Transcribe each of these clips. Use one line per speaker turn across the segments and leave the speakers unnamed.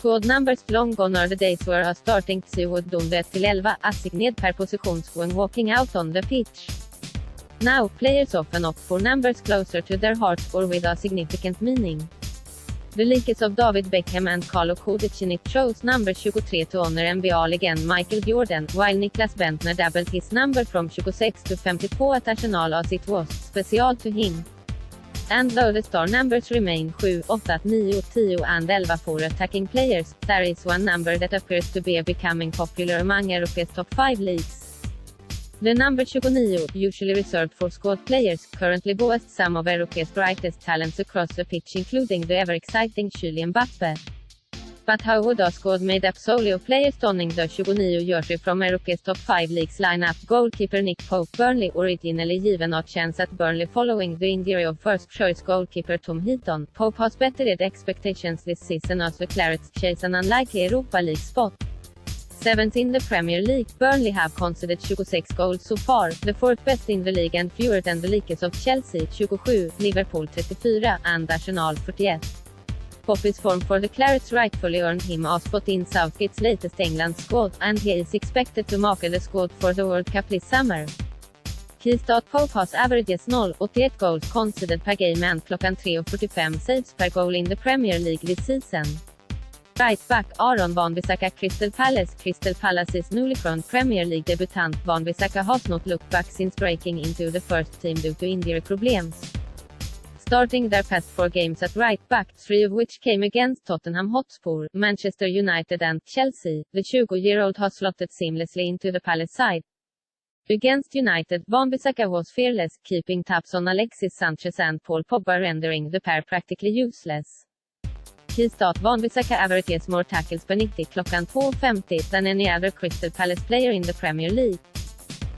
Squad numbers long gone are the days where a starting two would done 1-11 assigned per positions when walking out on the pitch. Now, players often opt for numbers closer to their hearts or with a significant meaning. The likes of David Beckham and Carlo Cudicini chose number 23 to honor NBA legend Michael Jordan, while Nicklas Bendtner doubled his number from 26 to 52 at Arsenal as it was special to him. And though the star numbers remain 7, 8, 9, 10 and 11 for attacking players, there is one number that appears to be becoming popular among Europe's top 5 leagues. The number 29, usually reserved for squad players, currently boasts some of Europe's brightest talents across the pitch, including the ever-exciting Kylian Mbappé. But how would a squad made up solely of players donning the 29 jersey from Europe's top 5 leagues lineup? Goalkeeper Nick Pope, Burnley, originally given a chance at Burnley following the injury of first-choice goalkeeper Tom Heaton. Pope has bettered expectations this season as the Clarets chase an unlikely Europa League spot. 7th in the Premier League, Burnley have conceded 26 goals so far, the 4th best in the league and fewer than the likes of Chelsea 27, Liverpool 34, and Arsenal 48. Pope's form for the Clarets rightfully earned him a spot in Southgate's latest England squad, and he is expected to mark the squad for the World Cup this summer. Pope has averages 0,88 goals conceded per game and 3,45 saves per goal in the Premier League this season. Right back, Wan-Bissaka, Crystal Palace's newly crowned Premier League debutant. Wan-Bissaka has not looked back since breaking into the first team due to injury problems. Starting their past 4 games at right back, 3 of which came against Tottenham Hotspur, Manchester United and Chelsea, the 20-year-old has slotted seamlessly into the Palace side. Against United, Wan-Bissaka was fearless, keeping tabs on Alexis Sanchez and Paul Pogba, rendering the pair practically useless. Wan-Bissaka averages more tackles per 90 2.50 than any other Crystal Palace player in the Premier League.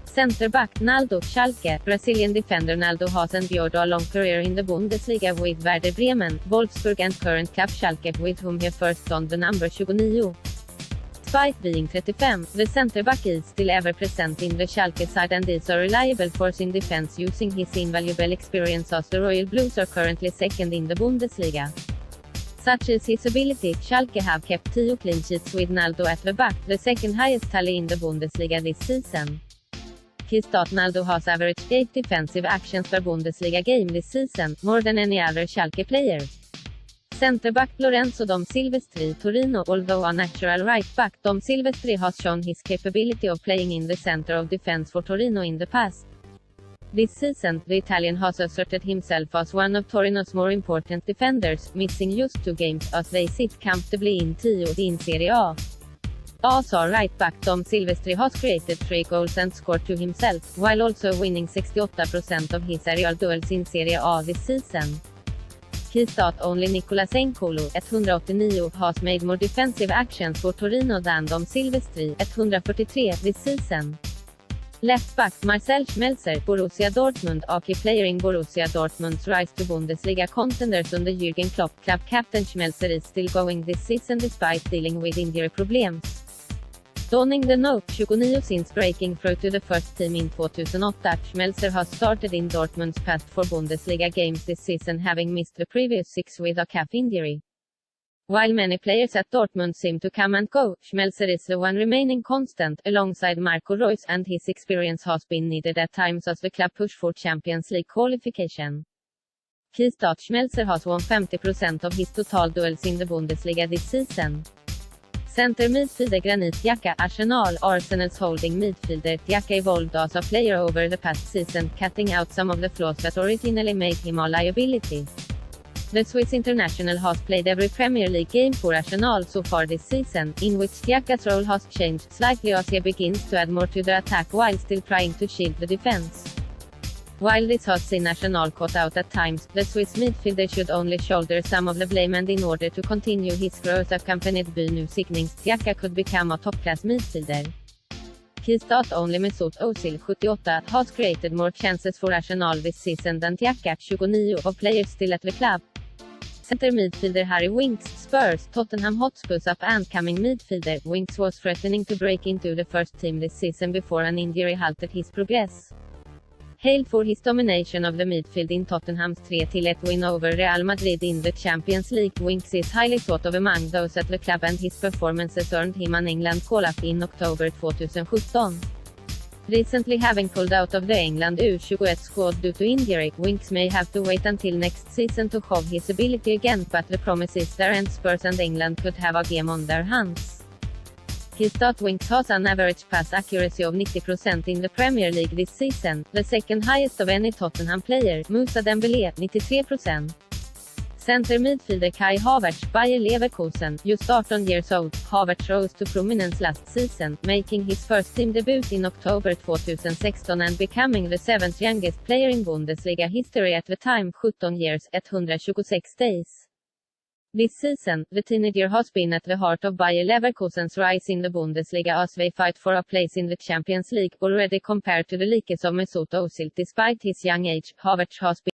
Centre-back, Naldo, Schalke. Brazilian defender Naldo has endured a long career in the Bundesliga with Werder Bremen, Wolfsburg and current club Schalke, with whom he first donned the number 29. Despite being 35, the centre-back is still ever present in the Schalke side and is a reliable force in defense, using his invaluable experience as the Royal Blues are currently second in the Bundesliga. Such is his ability, Schalke have kept 10 clean sheets with Naldo at the back, the second highest tally in the Bundesliga this season. Naldo has averaged 8 defensive actions per Bundesliga game this season, more than any other Schalke player. Centre-back Lorenzo Dom Silvestri, Torino. Although a natural right-back, Dom Silvestri has shown his capability of playing in the center of defense for Torino in the past. This season, the Italian has asserted himself as one of Torino's more important defenders, missing just 2 games as they sit comfortably in 10th in Serie A. As a right-back, Dom Silvestri has created 3 goals and scored 2 himself, while also winning 68% of his aerial duels in Serie A this season. Only Nicolas Bendtner, 189, has made more defensive actions for Torino than Dom Silvestri, 143, this season. Left back, Marcel Schmelzer, Borussia Dortmund. A key player in Borussia Dortmund's rise to Bundesliga contenders under Jürgen Klopp, club captain Schmelzer is still going this season despite dealing with injury problems. Donning the No. 29 since breaking through to the first team in 2008, Schmelzer has started in Dortmund's past 4 Bundesliga games this season, having missed the previous 6 with a calf injury. While many players at Dortmund seem to come and go, Schmelzer is the one remaining constant, alongside Marco Reus, and his experience has been needed at times as the club push for Champions League qualification. Schmelzer has won 50% of his total duels in the Bundesliga this season. Center midfielder Granit Xhaka, Arsenal's holding midfielder. Xhaka evolved as a player over the past season, cutting out some of the flaws that originally made him a liability. The Swiss international has played every Premier League game for Arsenal so far this season, in which Xhaka's role has changed slightly as he begins to add more to the attack while still trying to shield the defense. While this has seen Arsenal caught out at times, the Swiss midfielder should only shoulder some of the blame, and in order to continue his growth accompanied by new signings, Xhaka could become a top-class midfielder. Only Mesut Ozil, 78, has created more chances for Arsenal this season than Xhaka, 29, of players still at the club. Center midfielder Harry Winks, Spurs. Tottenham Hotspur's up-and-coming midfielder, Winks was threatening to break into the first team this season before an injury halted his progress. hailed for his domination of the midfield in Tottenham's 3-1 win over Real Madrid in the Champions League. Winks is highly thought of among those at the club, and his performances earned him an England call-up in October 2017. Recently having pulled out of the England U21 squad due to injury, Winks may have to wait until next season to show his ability again, but the promise is there and Spurs and England could have a game on their hands. His Winks has an average pass accuracy of 90% in the Premier League this season, the second highest of any Tottenham player. Moussa Dembélé, 93%. Center midfielder Kai Havertz, Bayer Leverkusen, just 18 years old. Havertz rose to prominence last season, making his first team debut in October 2016 and becoming the 7th youngest player in Bundesliga history at the time, 17 years, 126 days. This season, the teenager has been at the heart of Bayer Leverkusen's rise in the Bundesliga as they fight for a place in the Champions League, already compared to the likes of Mesut Ozil. Despite his young age, Havertz has been